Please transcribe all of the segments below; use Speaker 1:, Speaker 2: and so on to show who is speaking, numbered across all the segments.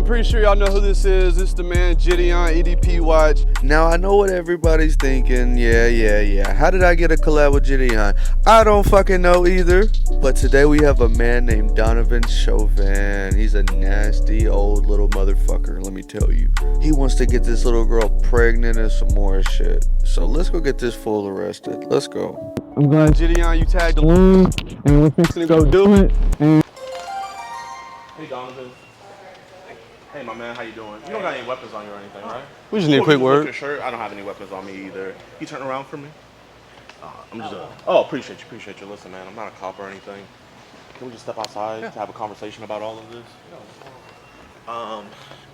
Speaker 1: pretty sure y'all know who this is. It's the man Gideon EDP Watch.
Speaker 2: Now I know what everybody's thinking. Yeah. How did I get a collab with Gideon? I don't fucking know either. But today we have a man named Donovan Chauvin. He's a nasty old little motherfucker, let me tell you. He wants to get this little girl pregnant and some more shit. So let's go get this fool arrested. Let's go.
Speaker 1: I'm glad Gideon, you tagged along, and we're fixing to go do it.
Speaker 3: Hey Donovan. Hey my man, how you doing? You don't got any weapons on you or anything, right?
Speaker 1: We just need a quick word.
Speaker 3: Your shirt. I don't have any weapons on me either. You turn around for me. I'm just. Appreciate you. Listen, man, I'm not a cop or anything. Can we just step outside to have a conversation about all of this?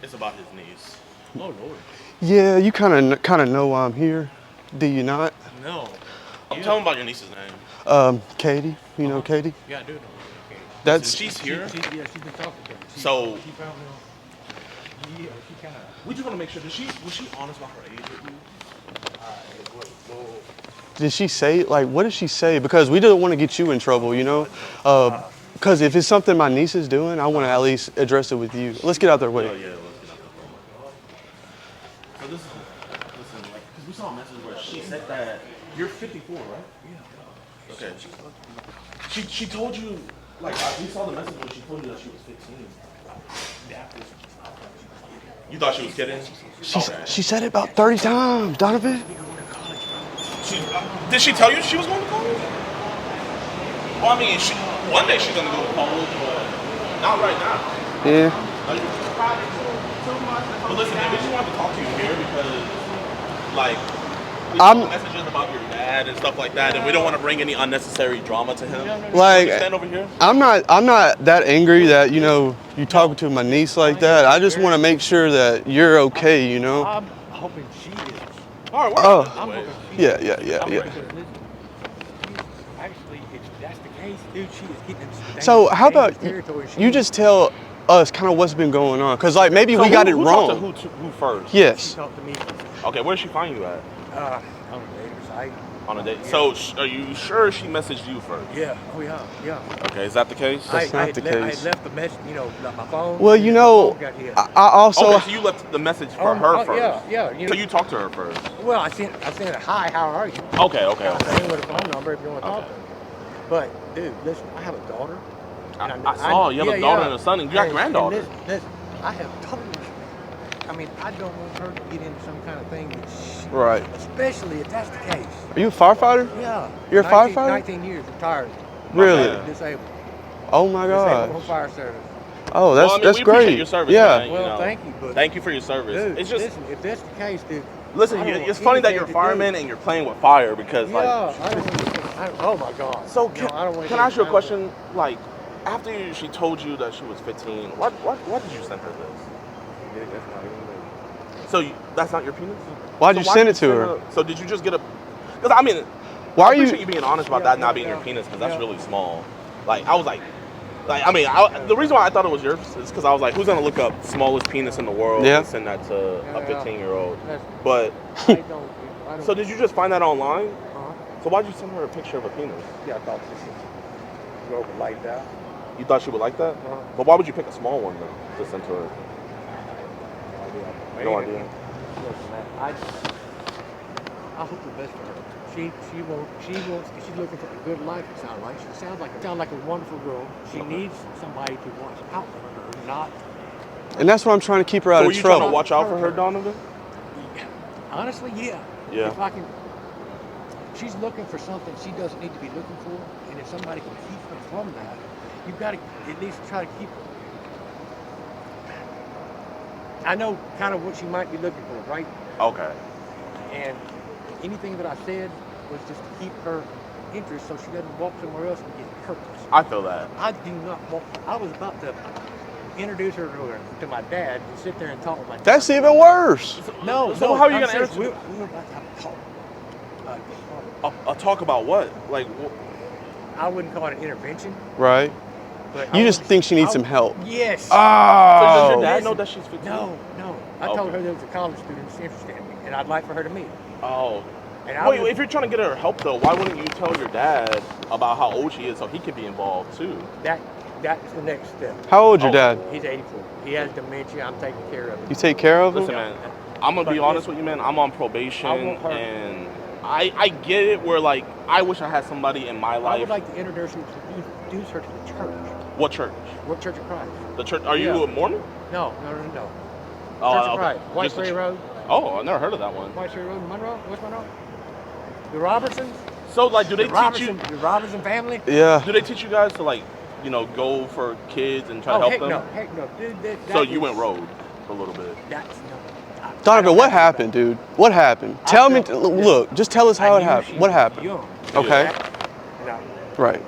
Speaker 3: It's about his niece. Oh Lord.
Speaker 1: Yeah, you kind of know why I'm here. Do you not?
Speaker 3: No. Tell him about your niece's name.
Speaker 1: Katie. You know Katie?
Speaker 4: Yeah, I do know. Okay.
Speaker 1: That's.
Speaker 3: She's here.
Speaker 4: She's been talking to him.
Speaker 3: So.
Speaker 4: She probably. Yeah, she kind of.
Speaker 3: We just want to make sure. Was she honest about her age with you?
Speaker 1: Did she say, like, what did she say? Because we don't want to get you in trouble, you know? Because if it's something my niece is doing, I want to at least address it with you. Let's get out their way.
Speaker 3: Yeah, let's get out their way. So listen, like, because we saw a message where she said that you're 54, right? Yeah. Okay. She told you, like, we saw the message where she told you that she was 15. You thought she was kidding?
Speaker 1: She said it about 30 times, Donovan.
Speaker 3: Did she tell you she was going to college? Well, I mean, one day she's going to go to college, but not right now.
Speaker 1: Yeah.
Speaker 3: But listen, man, we just wanted to talk to you here because, like, we saw messages about your dad and stuff like that, and we don't want to bring any unnecessary drama to him.
Speaker 1: Like,
Speaker 3: stand over here.
Speaker 1: I'm not that angry that, you know, you talking to my niece like that. I just want to make sure that you're okay, you know?
Speaker 4: I'm hoping she is.
Speaker 3: All right,
Speaker 1: I'm
Speaker 4: hoping
Speaker 1: yeah.
Speaker 4: Actually, if that's the case, dude, she is getting into
Speaker 1: So how about
Speaker 4: territory.
Speaker 1: you just tell us kind of what's been going on? Because, like, maybe we got it wrong.
Speaker 3: Who first?
Speaker 1: Yes.
Speaker 4: She talked to me.
Speaker 3: Okay, where did she find you at?
Speaker 4: On a dating site.
Speaker 3: On a date. Yeah. So, are you sure she messaged you first?
Speaker 4: Yeah. Oh yeah.
Speaker 3: Okay, is that the case?
Speaker 1: That's not the case.
Speaker 4: I had left the message, you know, my phone.
Speaker 1: Well, you know, I also.
Speaker 3: Okay, so you left the message for her first.
Speaker 4: Yeah.
Speaker 3: So you talked to her first.
Speaker 4: Well, I sent her, hi, how are you?
Speaker 3: Okay.
Speaker 4: I sent with a phone number if you want to talk to me. But dude, listen, I have a daughter.
Speaker 3: I saw you have a daughter and a son, and you got a granddaughter.
Speaker 4: Listen, I have totally. I mean, I don't want her to get into some kind of thing that
Speaker 1: Right.
Speaker 4: Especially if that's the case.
Speaker 1: Are you a firefighter?
Speaker 4: Yeah.
Speaker 1: You're a firefighter?
Speaker 4: 19 years, retired.
Speaker 1: Really?
Speaker 4: Disabled.
Speaker 1: Oh my God.
Speaker 4: Disabled fire service.
Speaker 1: Oh, that's
Speaker 3: we
Speaker 1: great.
Speaker 3: appreciate your service,
Speaker 1: yeah.
Speaker 3: man,
Speaker 4: Well, thank you, but
Speaker 3: thank you for your service.
Speaker 4: Dude,
Speaker 3: it's just
Speaker 4: listen, if that's the case, dude.
Speaker 3: listen. It's funny that you're a fireman and you're playing with fire because,
Speaker 4: Yeah, oh my God.
Speaker 3: So
Speaker 4: can
Speaker 3: I ask you a question? Like, after she told you that she was 15, what did you send her this? So that's not your penis?
Speaker 1: Why'd you send it to her?
Speaker 3: So did you just get a? Because I mean, I appreciate you being honest about that not being your penis because that's really small. Like I was like I mean, the reason why I thought it was yours is because I was like, who's gonna look up smallest penis in the world and send that to a 15-year-old? But so did you just find that online? So why'd you send her a picture of a penis?
Speaker 4: Yeah, I thought this girl would like that.
Speaker 3: You thought she would like that? But why would you pick a small one though to send to her? No idea.
Speaker 4: Listen, man, I hope the best for her. She's looking for a good life, it sounds like. She sounds like a wonderful girl. She needs somebody to watch out for her, not.
Speaker 1: And that's why I'm trying to keep her out of trouble.
Speaker 3: So are you trying to watch out for her, Donovan?
Speaker 4: Honestly, yeah.
Speaker 3: Yeah.
Speaker 4: If I can, she's looking for something she doesn't need to be looking for, and if somebody can keep her from that, you've got to at least try to keep her. I know kind of what she might be looking for, right?
Speaker 3: Okay.
Speaker 4: And anything that I said was just to keep her interest so she doesn't walk somewhere else and get hurt.
Speaker 3: I feel that.
Speaker 4: I do not walk. I was about to introduce her to my dad and sit there and talk with my dad.
Speaker 1: That's even worse.
Speaker 4: No.
Speaker 3: So how are you going to answer?
Speaker 4: We're about to have a talk.
Speaker 3: A talk about what? Like,
Speaker 4: I wouldn't call it an intervention.
Speaker 1: Right.
Speaker 4: But
Speaker 1: you just think she needs some help.
Speaker 4: Yes.
Speaker 3: So does your dad know that she's 15?
Speaker 4: No. I told her there was a college student that's interested in me, and I'd like for her to meet.
Speaker 3: Oh.
Speaker 4: And
Speaker 3: wait, if you're trying to get her help though, why wouldn't you tell your dad about how old she is so he could be involved too?
Speaker 4: That's the next step.
Speaker 1: How old's your dad?
Speaker 4: He's 84. He has dementia. I'm taking care of him.
Speaker 1: You take care of him?
Speaker 3: Listen, man, I'm gonna be honest with you, man. I'm on probation, and I get it. Where like, I wish I had somebody in my life.
Speaker 4: I would like to introduce her to the church.
Speaker 3: What church?
Speaker 4: What Church of Christ?
Speaker 3: The church? Are you a Mormon?
Speaker 4: No.
Speaker 3: Oh,
Speaker 4: Church of Christ. White Ferry Road.
Speaker 3: Oh, I never heard of that one.
Speaker 4: White Ferry Road, Monroe. What's Monroe? The Robertsons.
Speaker 3: So like, do they teach you?
Speaker 4: The Robertson family.
Speaker 1: Yeah.
Speaker 3: Do they teach you guys to like, go for kids and try to help them?
Speaker 4: Heck no, dude.
Speaker 3: So you went rogue for a little bit.
Speaker 4: That's no.
Speaker 1: Donovan, what happened, dude? What happened? Tell me. Look, just tell us how it happened. What happened?
Speaker 4: Young.
Speaker 1: Okay.
Speaker 4: No.
Speaker 1: Right.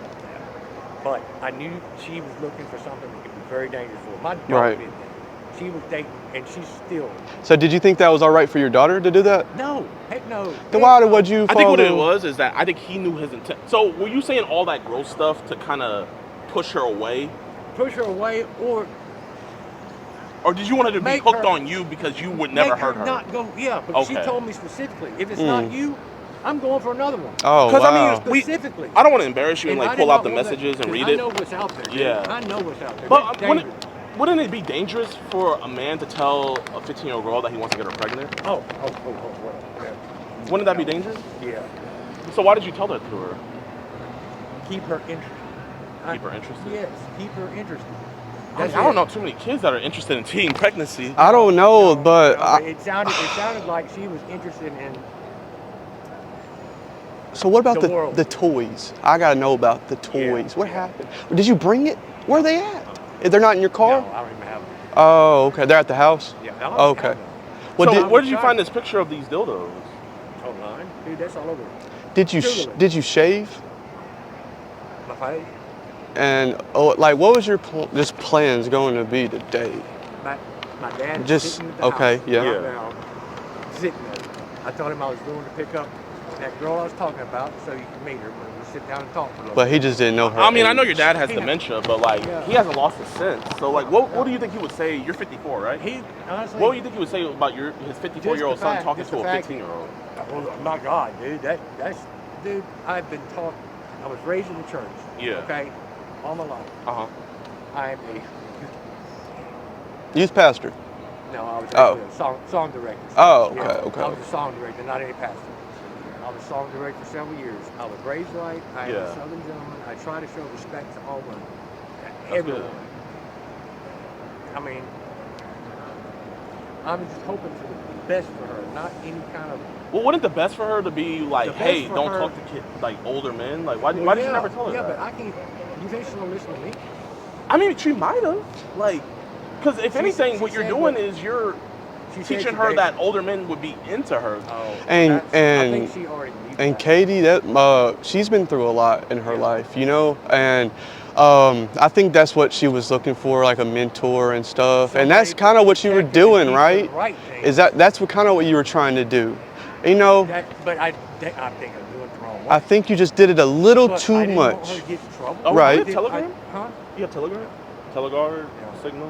Speaker 4: But I knew she was looking for something that could be very dangerous for her. My daughter
Speaker 1: Right.
Speaker 4: did that. She was dating, and she's still.
Speaker 1: So did you think that was all right for your daughter to do that?
Speaker 4: No, heck no.
Speaker 1: Then why would you?
Speaker 3: I think what it
Speaker 1: follow-
Speaker 3: was is that I think he knew his intent. So were you saying all that gross stuff to kind of push her away?
Speaker 4: Push her away, or
Speaker 3: did you want her to be
Speaker 4: make
Speaker 3: hooked
Speaker 4: her-
Speaker 3: on you because you would never
Speaker 4: make
Speaker 3: hurt her?
Speaker 4: not go. Yeah, but she
Speaker 3: Okay.
Speaker 4: told me specifically, if it's not you, I'm going for another one.
Speaker 1: Oh
Speaker 3: Because
Speaker 1: wow.
Speaker 3: I mean,
Speaker 4: Specifically.
Speaker 3: I don't want to embarrass you and
Speaker 4: I
Speaker 3: like
Speaker 4: did
Speaker 3: pull out
Speaker 4: not
Speaker 3: the
Speaker 4: want that,
Speaker 3: messages and
Speaker 4: 'cause
Speaker 3: read
Speaker 4: I
Speaker 3: it.
Speaker 4: know what's out there. Dude.
Speaker 3: Yeah.
Speaker 4: I know what's out there.
Speaker 3: But
Speaker 4: That's dangerous.
Speaker 3: wouldn't it be dangerous for a man to tell a 15-year-old girl that he wants to get her pregnant?
Speaker 4: Oh.
Speaker 3: Wouldn't that be dangerous?
Speaker 4: Yeah.
Speaker 3: So why did you tell that to her?
Speaker 4: Keep her interested.
Speaker 3: Keep her interested?
Speaker 4: Yes, keep her interested.
Speaker 3: I don't know too many kids that are interested in teen pregnancy.
Speaker 1: I don't know, but
Speaker 4: it sounded like she was interested in.
Speaker 1: so what about
Speaker 4: the world.
Speaker 1: the toys? I gotta know about the toys.
Speaker 4: Yeah.
Speaker 1: What happened? Did you bring it? Where are they at? If they're not in your car?
Speaker 4: No, I don't even have them.
Speaker 1: Oh, okay. They're at the house.
Speaker 4: Yeah. I don't
Speaker 1: Okay.
Speaker 4: have them.
Speaker 1: Well,
Speaker 3: So
Speaker 1: did,
Speaker 3: where did you find this picture of these dildos?
Speaker 4: Online, dude. That's all over.
Speaker 1: did you shave?
Speaker 4: My face.
Speaker 1: And like, what was your just plans going to be today?
Speaker 4: My dad
Speaker 1: Just-
Speaker 4: sitting at the
Speaker 1: okay,
Speaker 4: house,
Speaker 1: yeah.
Speaker 3: Yeah.
Speaker 4: down, sitting there. I told him I was going to pick up that girl I was talking about, so you can meet her when we sit down and talk for a little
Speaker 1: But
Speaker 4: bit.
Speaker 1: he just didn't know her.
Speaker 3: I mean, I know
Speaker 1: age.
Speaker 3: your dad has
Speaker 4: He-
Speaker 3: dementia, but like,
Speaker 4: Yeah.
Speaker 3: he hasn't lost his sense. So like, what do you think he would say? You're 54, right?
Speaker 4: He honestly.
Speaker 3: What do you think he would say about his 54-year-old son talking
Speaker 4: just
Speaker 3: to
Speaker 4: the
Speaker 3: a
Speaker 4: fact-
Speaker 3: 15-year-old?
Speaker 4: Oh my God, dude, dude. I've been taught. I was raised in the church.
Speaker 3: Yeah.
Speaker 4: Okay, all my life.
Speaker 3: Uh-huh.
Speaker 4: I am
Speaker 1: Youth pastor.
Speaker 4: no, I was
Speaker 1: Oh.
Speaker 4: a song director.
Speaker 1: Oh, okay,
Speaker 4: Yeah,
Speaker 1: okay.
Speaker 4: I was a song director, not any pastor. I was a song director for several years. I was raised right. I am
Speaker 3: Yeah.
Speaker 4: a Southern gentleman. I try to show respect to all women,
Speaker 3: That's
Speaker 4: everyone.
Speaker 3: good.
Speaker 4: I mean, I'm just hoping for the best for her, not any kind of.
Speaker 3: Well, wouldn't the best for her to be like,
Speaker 4: The best
Speaker 3: hey,
Speaker 4: for
Speaker 3: don't
Speaker 4: her-
Speaker 3: talk to kids, like older men? Like, why did
Speaker 4: Well,
Speaker 3: you
Speaker 4: yeah,
Speaker 3: never tell her
Speaker 4: yeah,
Speaker 3: that?
Speaker 4: but I can't. You think she's gonna listen to me?
Speaker 3: I mean, she might have. Like, because if
Speaker 4: She-
Speaker 3: anything,
Speaker 4: she
Speaker 3: what you're
Speaker 4: said
Speaker 3: doing
Speaker 4: what-
Speaker 3: is you're
Speaker 4: She said
Speaker 3: teaching
Speaker 4: she
Speaker 3: her
Speaker 4: dated-
Speaker 3: that older men would be into her.
Speaker 4: Oh,
Speaker 1: And-
Speaker 4: I
Speaker 1: and-
Speaker 4: think she already knew
Speaker 1: And
Speaker 4: that.
Speaker 1: Katie, she's been through a lot in her
Speaker 4: Yeah.
Speaker 1: life, you know, and I think that's what she was looking for, like a mentor and stuff. And that's
Speaker 4: Somebody
Speaker 1: kind of what you were
Speaker 4: protected
Speaker 1: doing,
Speaker 4: the
Speaker 1: right?
Speaker 4: right thing.
Speaker 1: Is that's what kind of what you were trying to do, you know?
Speaker 4: But I think I'm doing it the wrong way.
Speaker 1: I think you just did it a little
Speaker 4: But
Speaker 1: too
Speaker 4: I didn't want her
Speaker 1: much.
Speaker 4: to get in trouble.
Speaker 3: Oh,
Speaker 1: Right.
Speaker 3: you have Telegram?
Speaker 4: Huh?
Speaker 3: You have Telegram? Teleguard?
Speaker 4: Yeah.
Speaker 3: Signal?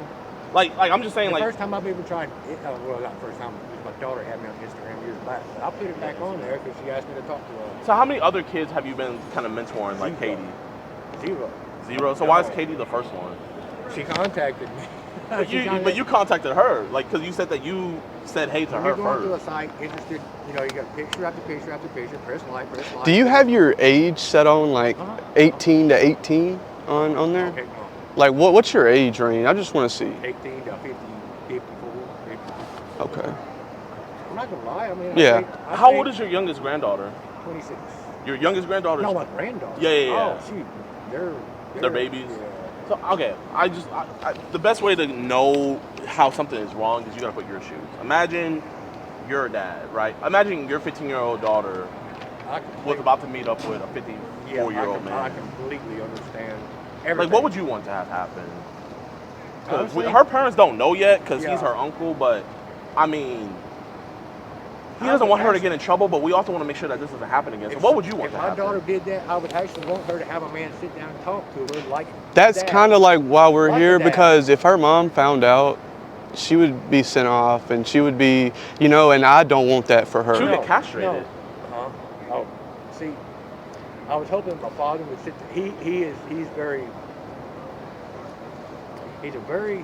Speaker 3: Like I'm just saying,
Speaker 4: The
Speaker 3: like,
Speaker 4: first time I've ever tried, well, not the first time, my daughter had me on Instagram years back. But I put it back on there because she asked me to talk to her.
Speaker 3: so how many other kids have you been kind of mentoring, like
Speaker 4: Zero.
Speaker 3: Katie?
Speaker 4: 0.
Speaker 3: Zero. So why is Katie the first one?
Speaker 4: She contacted me.
Speaker 3: But you contacted her, like, because you said that you said hey to
Speaker 4: When
Speaker 3: her
Speaker 4: you're going through a
Speaker 3: first.
Speaker 4: site, interested, you know, you got picture after picture after picture, press like.
Speaker 1: Do you have your age set on like
Speaker 4: Uh-huh.
Speaker 1: 18 to 18 on there?
Speaker 4: Okay, no.
Speaker 1: Like what's your age range? I just want to see.
Speaker 4: 18 to 50, 54, 50.
Speaker 1: Okay.
Speaker 4: I'm not gonna lie. I mean,
Speaker 1: Yeah.
Speaker 3: How old is your youngest granddaughter?
Speaker 4: 26.
Speaker 3: Your youngest granddaughter?
Speaker 4: No, my granddaughter.
Speaker 3: Yeah.
Speaker 4: Oh, shoot. They're
Speaker 3: They're babies?
Speaker 4: Yeah.
Speaker 3: So, okay, the best way to know how something is wrong is you gotta put your shoes. Imagine you're a dad, right? Imagine your 15-year-old daughter was about to meet up with a 54-year-old
Speaker 4: I
Speaker 3: man.
Speaker 4: completely understand
Speaker 3: Like,
Speaker 4: everything.
Speaker 3: what would you want to have happen? 'Cause
Speaker 4: Honestly?
Speaker 3: her parents don't know yet because
Speaker 4: Yeah.
Speaker 3: he's her uncle, but I mean, he
Speaker 4: I
Speaker 3: doesn't
Speaker 4: would
Speaker 3: want her to
Speaker 4: actually-
Speaker 3: get in trouble, but we also want to make sure that this doesn't happen again. So
Speaker 4: If-
Speaker 3: what would you want
Speaker 4: if
Speaker 3: to
Speaker 4: my
Speaker 3: happen?
Speaker 4: daughter did that, I would actually want her to have a man sit down and talk to her like
Speaker 1: That's
Speaker 4: dad.
Speaker 1: kind of like why we're
Speaker 4: Like a
Speaker 1: here,
Speaker 4: dad.
Speaker 1: because if her mom found out, she would be sent off and she would be, you know, and I don't want that for her.
Speaker 3: She would get castrated.
Speaker 4: No. Oh, see, I was hoping my father would sit. He's very. He's a very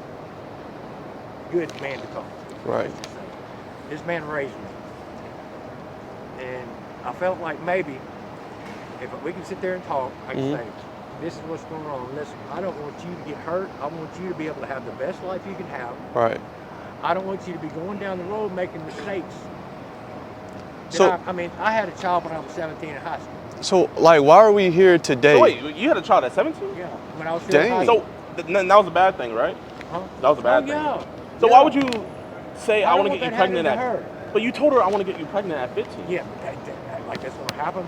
Speaker 4: good man to talk to.
Speaker 1: Right.
Speaker 4: This man raised me. And I felt like maybe if we can sit there and talk, I can say, this is what's going on. Listen, I don't want you to get hurt. I want you to be able to have the best life you can have.
Speaker 1: Right.
Speaker 4: I don't want you to be going down the road making mistakes.
Speaker 1: So,
Speaker 4: I mean, I had a child when I was 17 in high school.
Speaker 1: So, like, why are we here today?
Speaker 3: So wait, you had a child at 17?
Speaker 4: Yeah, when I was still in high
Speaker 1: Dang.
Speaker 4: school.
Speaker 3: So that was a bad thing, right?
Speaker 4: Huh?
Speaker 3: That was a bad thing.
Speaker 4: Yeah.
Speaker 3: So why would you say I
Speaker 4: don't
Speaker 3: want to get you
Speaker 4: that
Speaker 3: pregnant
Speaker 4: happening to
Speaker 3: at?
Speaker 4: her.
Speaker 3: But you told her I want to get you pregnant at 15.
Speaker 4: Yeah, like that's gonna happen.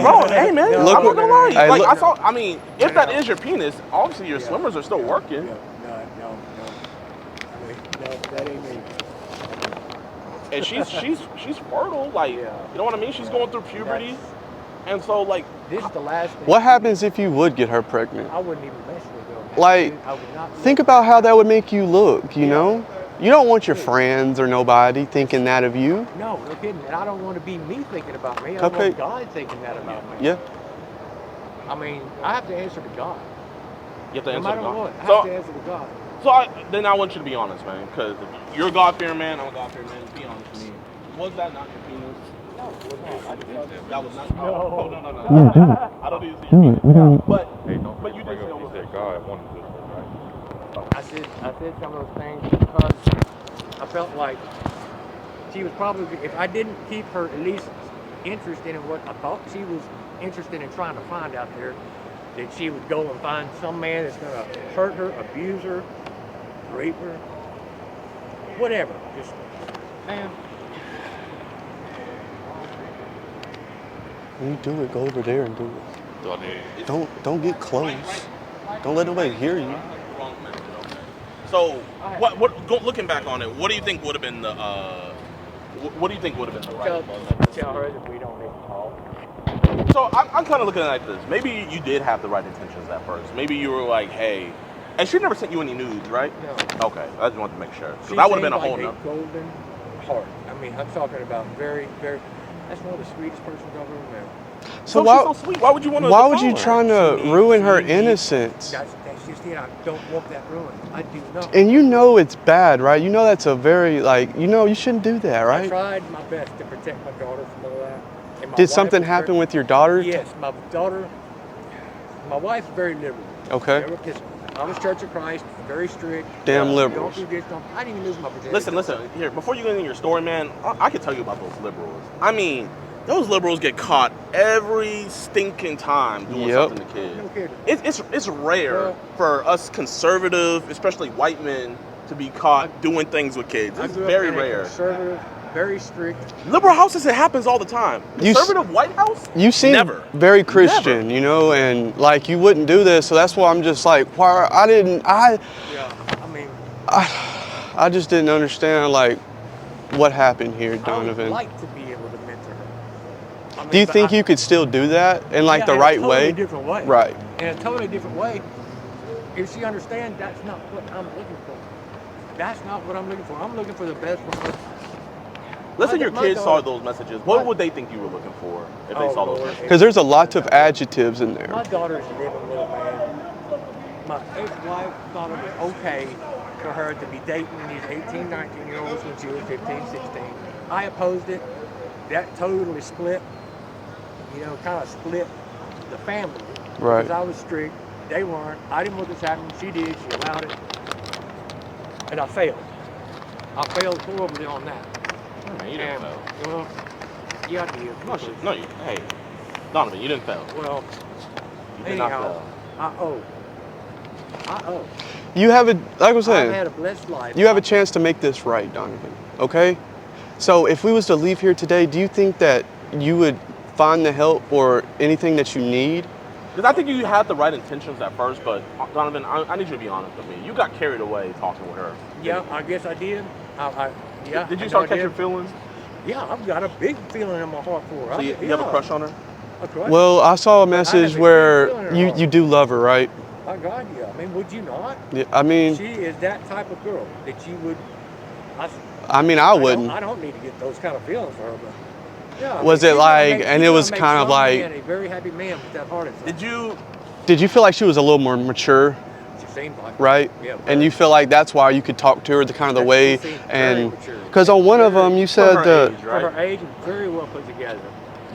Speaker 3: Bro, hey man,
Speaker 4: No,
Speaker 1: Look
Speaker 3: I'm not gonna lie.
Speaker 1: Hey,
Speaker 3: Like
Speaker 1: look-
Speaker 3: I saw, I mean, if that
Speaker 4: No.
Speaker 3: is your penis, obviously your swimmers are still working.
Speaker 4: No, that ain't me.
Speaker 3: And she's fertile, like you know what I mean? She's going through puberty, and so like
Speaker 4: This is the last thing.
Speaker 1: What happens if you would get her pregnant?
Speaker 4: I wouldn't even mess with her.
Speaker 1: Like,
Speaker 4: I would not
Speaker 1: think
Speaker 4: look-
Speaker 1: about how that would make you look, you know? You don't want your friends or nobody thinking that of you.
Speaker 4: No kidding. And I don't want to be me thinking about me. I
Speaker 1: Okay.
Speaker 4: want God thinking that about me.
Speaker 1: Yeah.
Speaker 4: I mean, I have to answer to God.
Speaker 3: you have to
Speaker 4: No
Speaker 3: answer
Speaker 4: matter
Speaker 3: to God.
Speaker 4: what, I have to
Speaker 3: So,
Speaker 4: answer to God.
Speaker 3: then I want you to be honest, man, because you're a God-fearing man. I'm a God-fearing man. Be honest with me. Was that not your penis?
Speaker 4: No, it was not. I just-
Speaker 3: That was not.
Speaker 4: No.
Speaker 3: Oh, no.
Speaker 1: Yeah, do it.
Speaker 3: I don't need to see
Speaker 1: Do
Speaker 3: your
Speaker 1: it. We
Speaker 3: penis.
Speaker 1: don't.
Speaker 3: But you did say
Speaker 5: He said God wanted this one, right?
Speaker 4: I said some of those things because I felt like she was probably, if I didn't keep her at least interested in what I thought she was interested in trying to find out there, that she would go and find some man that's going to hurt her, abuse her, rape her, whatever. Just, man,
Speaker 1: When you do it, go over there and do it. Don't get close. Don't let nobody hear you.
Speaker 3: So, looking back on it, what do you think would have been the what do you think would have been the right method?
Speaker 4: tell her that we don't need to talk.
Speaker 3: So I'm kind of looking at it like this. Maybe you did have the right intentions at first. Maybe you were like, hey, and she never sent you any nudes, right?
Speaker 4: No.
Speaker 3: Okay, I just wanted to make sure.
Speaker 4: She
Speaker 3: Because that would have been a
Speaker 4: seemed
Speaker 3: whole
Speaker 4: like
Speaker 3: nother.
Speaker 4: golden heart. I mean, I'm talking about very, very. That's one of the sweetest persons I've ever met.
Speaker 1: So
Speaker 3: She's
Speaker 1: why?
Speaker 3: so sweet. Why would you want to?
Speaker 1: Why would you trying to ruin her
Speaker 4: She needs-
Speaker 1: innocence?
Speaker 4: That's just it. I don't want that ruined. I do not.
Speaker 1: And you know it's bad, right? You know that's a very you shouldn't do that,
Speaker 4: I
Speaker 1: right?
Speaker 4: tried my best to protect my daughter from all that. And my
Speaker 1: Did
Speaker 4: wife
Speaker 1: something
Speaker 4: is
Speaker 1: happen
Speaker 4: very-
Speaker 1: with your daughter?
Speaker 4: Yes, my daughter. My wife's very liberal.
Speaker 1: Okay.
Speaker 4: Never kissed me. I was Church of Christ, very strict.
Speaker 1: Damn
Speaker 4: Don't
Speaker 1: liberals.
Speaker 4: do this, don't. I didn't even lose my virginity.
Speaker 3: Listen. Here, before you get into your story, man, I can tell you about those liberals. I mean, those liberals get caught every stinking time doing
Speaker 1: Yep.
Speaker 3: something to kids.
Speaker 4: No kidding.
Speaker 3: It's rare
Speaker 4: Well-
Speaker 3: for us conservative, especially white men, to be caught doing things with kids.
Speaker 4: I
Speaker 3: It's
Speaker 4: grew up
Speaker 3: very
Speaker 4: in a
Speaker 3: rare.
Speaker 4: conservative, very strict.
Speaker 3: Liberal houses, it happens all the time.
Speaker 1: You s-
Speaker 3: Conservative White House?
Speaker 1: You seem
Speaker 3: Never.
Speaker 1: very Christian, you know, and like you wouldn't do this, so that's why I'm just like, why
Speaker 4: Yeah. I mean,
Speaker 1: I just didn't understand like what happened here,
Speaker 4: I would
Speaker 1: Donovan.
Speaker 4: like to be able to mentor her. I mean,
Speaker 1: Do you
Speaker 4: but
Speaker 1: think
Speaker 4: I-
Speaker 1: you could still do that in like
Speaker 4: Yeah,
Speaker 1: the
Speaker 4: in a
Speaker 1: right
Speaker 4: totally
Speaker 1: way?
Speaker 4: different way.
Speaker 1: Right.
Speaker 4: In a totally different way. If she understands that's not what I'm looking for. That's not what I'm looking for. I'm looking for the best for her.
Speaker 3: Let's say
Speaker 4: My-
Speaker 3: your
Speaker 4: my
Speaker 3: kids saw
Speaker 4: daughter-
Speaker 3: those messages. What
Speaker 4: my-
Speaker 3: would they think you were looking for if they
Speaker 4: Oh,
Speaker 3: saw those
Speaker 4: Lord.
Speaker 3: messages?
Speaker 1: Because there's a lot of adjectives in there.
Speaker 4: My daughter's a living little man. My ex-wife thought it was okay for her to be dating these 18, 19-year-olds when she was 15, 16. I opposed it. That totally split, kind of split the family.
Speaker 1: Right.
Speaker 4: Because I was strict. They weren't. I didn't want this happening. She did. She allowed it. And I failed. I failed horribly on that.
Speaker 3: Man, you didn't fail.
Speaker 4: Well, yeah, I did.
Speaker 3: No, hey, Donovan, you didn't fail.
Speaker 4: Well,
Speaker 3: You did not
Speaker 4: anyhow,
Speaker 3: fail.
Speaker 4: I owe.
Speaker 1: You have like I was
Speaker 4: I've
Speaker 1: saying,
Speaker 4: had a blessed life.
Speaker 1: you have a chance to make this right, Donovan. Okay? So if we was to leave here today, do you think that you would find the help or anything that you need?
Speaker 3: Because I think you had the right intentions at first, but Donovan, I need you to be honest with me. You got carried away talking with her.
Speaker 4: Yeah, I guess I did. Yeah.
Speaker 3: Did you
Speaker 4: I
Speaker 3: start
Speaker 4: know I
Speaker 3: catching
Speaker 4: did.
Speaker 3: feelings?
Speaker 4: Yeah, I've got a big feeling in my heart for her.
Speaker 3: So you have a crush on her?
Speaker 4: A crush?
Speaker 1: Well, I saw a message
Speaker 4: big
Speaker 1: where
Speaker 4: feeling in
Speaker 1: you,
Speaker 4: her
Speaker 1: you do love her, right?
Speaker 4: My God, yeah. I mean, would you not?
Speaker 1: Yeah, I mean,
Speaker 4: She is that type of girl that you would.
Speaker 1: I wouldn't.
Speaker 4: I don't need to get those kind of feelings for her, but. Yeah,
Speaker 1: Was it
Speaker 4: she's gonna
Speaker 1: like-
Speaker 4: make-
Speaker 1: and
Speaker 4: she's
Speaker 1: it was
Speaker 4: gonna make
Speaker 1: kind of
Speaker 4: some
Speaker 1: like-
Speaker 4: man a very happy man with that heart inside.
Speaker 3: Did you?
Speaker 1: Did you feel like she was a little more mature?
Speaker 4: seems like.
Speaker 1: right?
Speaker 4: Yeah,
Speaker 1: And you feel like that's why you could talk to her the kind of the
Speaker 4: She
Speaker 1: way,
Speaker 4: seems very
Speaker 1: and
Speaker 4: mature.
Speaker 1: because on one of them you said
Speaker 3: her
Speaker 1: that
Speaker 3: age,
Speaker 4: For
Speaker 3: right?
Speaker 4: her age, very well put together.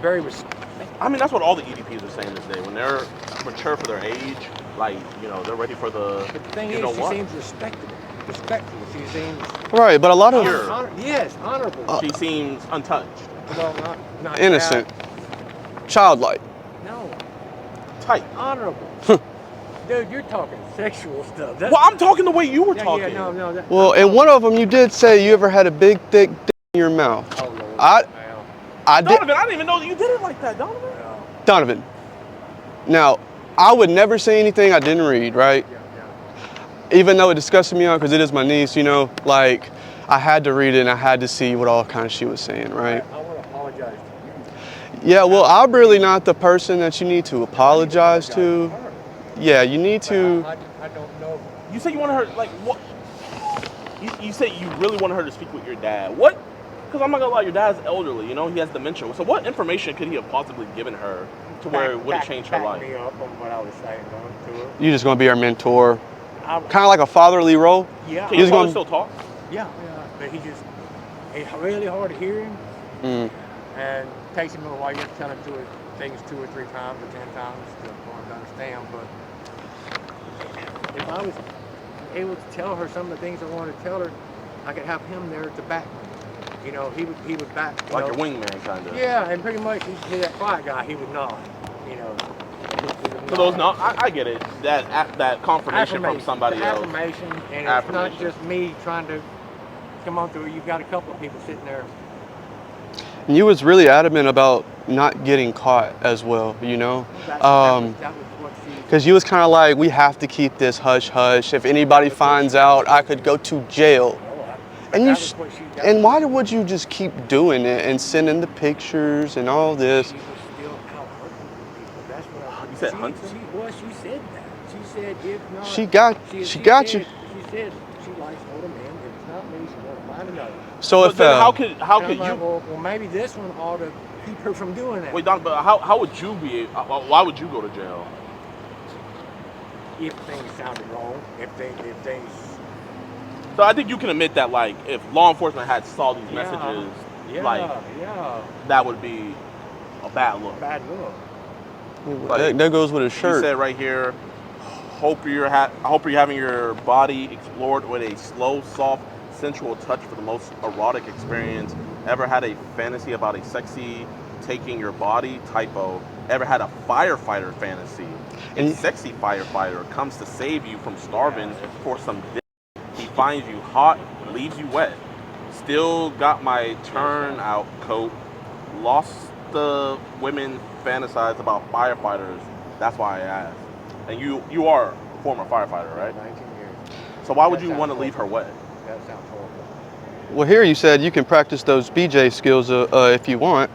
Speaker 4: Very respectful.
Speaker 3: I mean, that's what all the EDPs are saying this day. When they're mature for their age, like, you know, they're ready for the,
Speaker 4: But the thing
Speaker 3: you
Speaker 4: is,
Speaker 3: know
Speaker 4: she
Speaker 3: what?
Speaker 4: seems respectable. She seems
Speaker 1: right, but a lot of
Speaker 3: Pure.
Speaker 4: yes, honorable.
Speaker 3: She seems untouched.
Speaker 4: Well, not
Speaker 1: innocent,
Speaker 4: that.
Speaker 1: childlike.
Speaker 4: No,
Speaker 3: Tight.
Speaker 4: honorable. Dude, you're talking sexual stuff. That's,
Speaker 3: Well, I'm talking the way you were
Speaker 4: yeah,
Speaker 3: talking.
Speaker 4: Yeah, no.
Speaker 1: Well, and one of them you did say you ever had a big thick dick in your mouth.
Speaker 4: Oh, Lord.
Speaker 1: I did.
Speaker 3: Donovan, I didn't even know that you did it like that, Donovan.
Speaker 1: Donovan. Now, I would never say anything I didn't read, right? Even though it disgusted me out because it is my niece, you know, like I had to read it and I had to see what all kind of she was saying, right?
Speaker 4: I want to apologize to
Speaker 1: Yeah, well, I'm really not the person that you need to apologize to.
Speaker 4: her.
Speaker 1: Yeah, you need to.
Speaker 4: I don't know.
Speaker 3: You said you wanted her, like, what? You said you really wanted her to speak with your dad. What? Because I'm not gonna lie, your dad's elderly, you know, he has dementia. So what information could he have possibly given her to where it would have changed her
Speaker 4: Back
Speaker 3: life?
Speaker 4: me up on what I was saying to her.
Speaker 1: You're just gonna be our mentor,
Speaker 4: I-
Speaker 1: kind of like a fatherly role.
Speaker 4: Yeah,
Speaker 3: Can
Speaker 1: He's
Speaker 3: your father
Speaker 1: gonna-
Speaker 3: still talk?
Speaker 4: yeah, but it's really hard to hear him,
Speaker 1: Mm.
Speaker 4: and it takes him a while. You have to tell him things 2 or 3 times or 10 times for him to understand. But if I was able to tell her some of the things I wanted to tell her, I could have him there to back me. You know, he would back.
Speaker 3: Like
Speaker 4: know,
Speaker 3: your wingman, kind of.
Speaker 4: Yeah, and pretty much he's that quiet guy. He would nod. You know.
Speaker 3: For those not, I get it. That confirmation from somebody
Speaker 4: the
Speaker 3: else.
Speaker 4: Affirmation, and it's
Speaker 3: Affirmation.
Speaker 4: not just me trying to come on through. You've got a couple of people sitting there.
Speaker 1: And you was really adamant about not getting caught as well, you know?
Speaker 4: That was what she.
Speaker 1: Because you was kind of like, we have to keep this hush hush. If anybody finds out, I could go to jail. And you, and why would you just keep doing it and sending the pictures and all this?
Speaker 4: She was still out hurting people. That's what
Speaker 3: You said hunting?
Speaker 4: She said that. She said if not.
Speaker 1: She got you.
Speaker 4: She said she likes older men. If it's not me, she's gonna find another.
Speaker 1: So
Speaker 3: But
Speaker 1: if
Speaker 3: then how
Speaker 4: And
Speaker 3: could
Speaker 4: I'm
Speaker 3: you?
Speaker 4: like, well, maybe this one ought to keep her from doing that.
Speaker 3: Wait, Don, but how would you be? Why would you go to jail?
Speaker 4: If things sounded wrong, if things.
Speaker 3: So I think you can admit that, like, if law enforcement had saw these messages, like, that would be a bad look.
Speaker 4: Bad look.
Speaker 1: that goes with a
Speaker 3: You
Speaker 1: shirt.
Speaker 3: said right here, I hope you're having your body explored with a slow, soft, sensual touch for the most erotic experience. Ever had a fantasy about a sexy taking your body? Typo. Ever had a firefighter fantasy? A sexy firefighter comes to save you from starving for some dick. He finds you hot, leaves you wet. Still got my turnout coat. Lost the women fantasize about firefighters. That's why I asked. And you are a former firefighter, right?
Speaker 4: 19 years.
Speaker 3: So why would you want to leave her wet?
Speaker 4: That sounds horrible.
Speaker 1: Well, here you said you can practice those BJ skills if you want,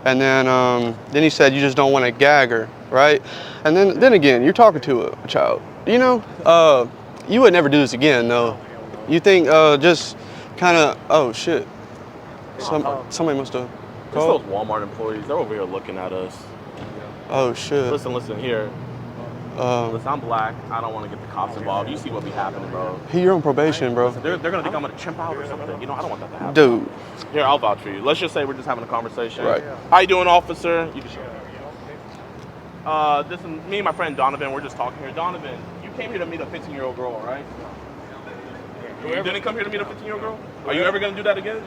Speaker 1: and then you said you just don't want to gag her, right? And then again, you're talking to a child. You know, you would never do this again, though. You think just kind of, oh shit, somebody must have
Speaker 3: It's
Speaker 1: called.
Speaker 3: those Walmart employees. They're over here looking at us.
Speaker 1: Oh shit.
Speaker 3: Listen here. Listen, I'm black. I don't want to get the cops involved. You see what be happening, bro.
Speaker 1: You're on probation, bro.
Speaker 3: They're gonna think I'm gonna chimp out or something. You know, I don't want that to happen.
Speaker 1: Dude.
Speaker 3: Here, I'll vouch for you. Let's just say we're just having a conversation.
Speaker 1: Right.
Speaker 3: How you doing, officer? You can show. This is me and my friend Donovan. We're just talking here. Donovan, you came here to meet a 15-year-old girl, right? You didn't come here to meet a 15-year-old girl? Are you ever gonna do that again?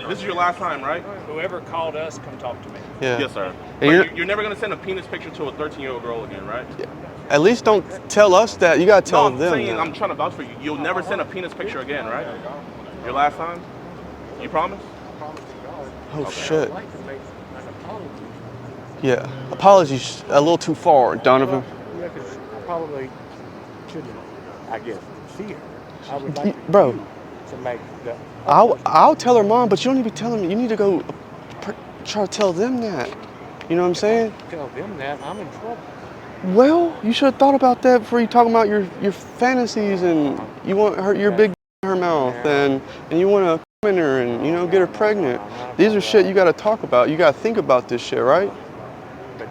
Speaker 3: This is your last time, right?
Speaker 6: Whoever called us, come talk to me.
Speaker 1: Yeah.
Speaker 3: Yes, sir. But
Speaker 1: And
Speaker 3: you're never gonna send a penis picture to a 13-year-old girl again, right?
Speaker 1: At least don't tell us that. You gotta
Speaker 3: No,
Speaker 1: tell
Speaker 3: I'm
Speaker 1: them.
Speaker 3: saying
Speaker 1: that.
Speaker 3: I'm trying to vouch for you. You'll never send a penis picture again, right? Your last time? You promise?
Speaker 1: Oh shit.
Speaker 4: I'd like to make an apology.
Speaker 1: Yeah. Apologies a little too far, Donovan.
Speaker 4: Yeah, 'cause I probably shouldn't, I guess, see her. I would like for
Speaker 1: Bro.
Speaker 4: you to make the.
Speaker 1: I'll tell her mom, but you don't need to be telling me. You need to go try to tell them that. You know what I'm saying?
Speaker 4: Tell them that I'm in trouble.
Speaker 1: Well, you should have thought about that before you talking about your fantasies and you want her your big in her mouth and you want to come in her and get her pregnant. These are shit you got to talk about. You got to think about this shit, right?
Speaker 4: But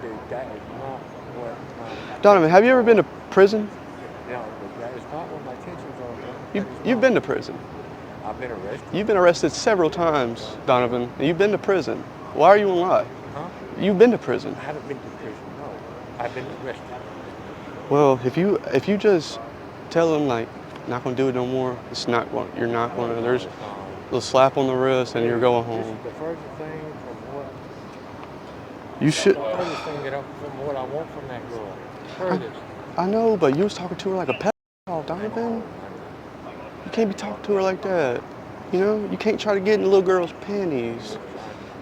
Speaker 4: dude, that is not what.
Speaker 1: Donovan, have you ever been to prison?
Speaker 4: No,
Speaker 1: You've been to prison.
Speaker 4: I've been arrested.
Speaker 1: You've been arrested several times, Donovan. And you've been to prison. Why are you on lie?
Speaker 4: Huh?
Speaker 1: You've been to prison.
Speaker 4: I haven't been to prison, no. I've been arrested.
Speaker 1: Well, if you just tell them like not gonna do it no more, it's not going. You're not gonna. There's a little slap on the wrist and you're going home.
Speaker 4: The furthest thing from what
Speaker 1: You should.
Speaker 4: the furthest thing from what I want from that girl. Furthest.
Speaker 1: I know, but you was talking to her like a pedophile, Donovan. You can't be talking to her like that. You know, you can't try to get in the little girl's panties.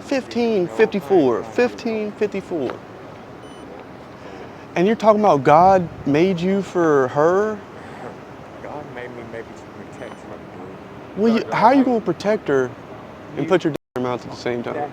Speaker 1: 1554, 1554. And you're talking about God made you for her?
Speaker 4: God made me maybe to protect her, dude.
Speaker 1: Well, how are you going to protect her and put your dick in her mouth at the same time?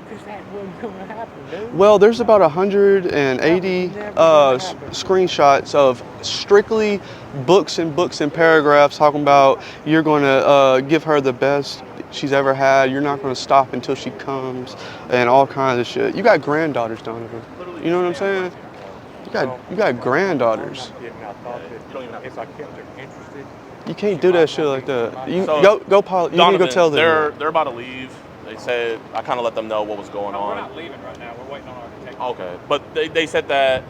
Speaker 4: Because that wasn't going to happen, dude.
Speaker 1: Well, there's about 180 screenshots of strictly books and books and paragraphs talking about you're going to give her the best she's ever had. You're not going to stop until she comes and all kinds of shit. You got granddaughters, Donovan. You know what I'm saying? You got granddaughters.
Speaker 4: I thought that if I kept her interested,
Speaker 1: You can't do that shit like that. You
Speaker 3: So,
Speaker 1: go, Paul. You need to
Speaker 3: Donovan,
Speaker 1: go tell them.
Speaker 3: they're about to leave. They said I kind of let them know what was going
Speaker 6: No, we're
Speaker 3: on.
Speaker 6: not leaving right now. We're waiting on our detective.
Speaker 3: Okay, but they said that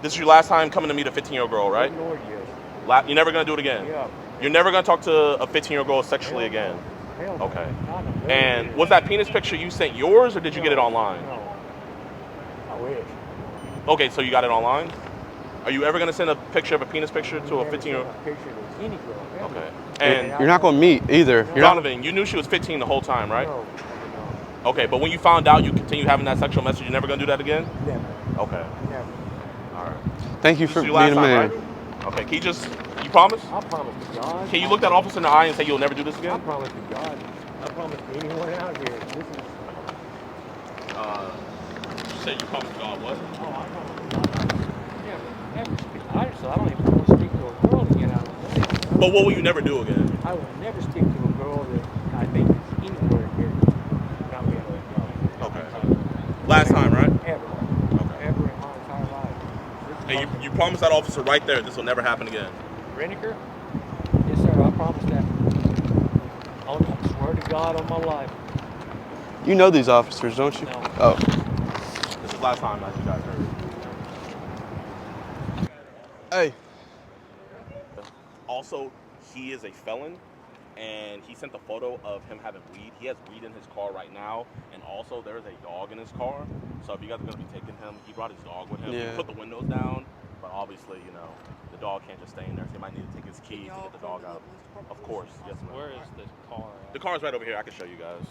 Speaker 3: this is your last time coming to meet a 15-year-old girl, right?
Speaker 4: Lord, yes.
Speaker 3: You're never gonna do it again.
Speaker 4: Yeah.
Speaker 3: You're never gonna talk to a 15-year-old girl sexually again.
Speaker 4: Hell no.
Speaker 3: Okay.
Speaker 4: Not in a million
Speaker 3: And
Speaker 4: years.
Speaker 3: was that penis picture you sent yours, or did you get it online?
Speaker 4: No. I wish.
Speaker 3: Okay, so you got it online. Are you ever gonna send a picture of a penis picture to a
Speaker 4: Never
Speaker 3: 15-year-old?
Speaker 4: seen a picture of any girl, ever.
Speaker 3: Okay. And
Speaker 1: You're not going to meet either. You're not.
Speaker 3: Donovan, you knew she was 15 the whole time, right?
Speaker 4: No.
Speaker 3: Okay, but when you found out you continued having that sexual message, you're never gonna do that again?
Speaker 4: Never.
Speaker 3: Okay.
Speaker 4: Never.
Speaker 3: All right.
Speaker 1: Thank you
Speaker 3: This
Speaker 1: for
Speaker 3: is
Speaker 1: being
Speaker 3: your last
Speaker 1: a
Speaker 3: time,
Speaker 1: man.
Speaker 3: right? Okay. You promise?
Speaker 4: I promise to God.
Speaker 3: Can you look that officer in the eye and say you'll never do this
Speaker 4: I
Speaker 3: again?
Speaker 4: promise to God. I promise to anyone out here. This is.
Speaker 3: Say you promise to God what?
Speaker 4: Oh, I promise. Never speak. Honestly, I don't even want to speak to a girl again out of the day.
Speaker 3: But what will you never do again?
Speaker 4: I will never stick to a girl that I think is anywhere near not being with.
Speaker 3: Okay. Last time, right?
Speaker 4: Ever.
Speaker 3: Okay.
Speaker 4: Ever in my entire life.
Speaker 3: And you promise that officer right there this will never happen again.
Speaker 4: Reniker? Yes, sir. I promise that. I swear to God on my life.
Speaker 1: You know these officers, don't you?
Speaker 4: No.
Speaker 1: Oh.
Speaker 3: This is last time, as you guys heard.
Speaker 1: Hey.
Speaker 3: Also, he is a felon, and he sent a photo of him having weed. He has weed in his car right now, and also there's a dog in his car. So if you guys are going to be taking him, he brought his dog with him.
Speaker 1: Yeah.
Speaker 3: He put the windows down, but obviously, you know, the dog can't just stay in there, so he might need to take his keys to get the dog out. Of course, yes, ma'am.
Speaker 6: Where is the car at?
Speaker 3: The car's right over here. I can show you guys.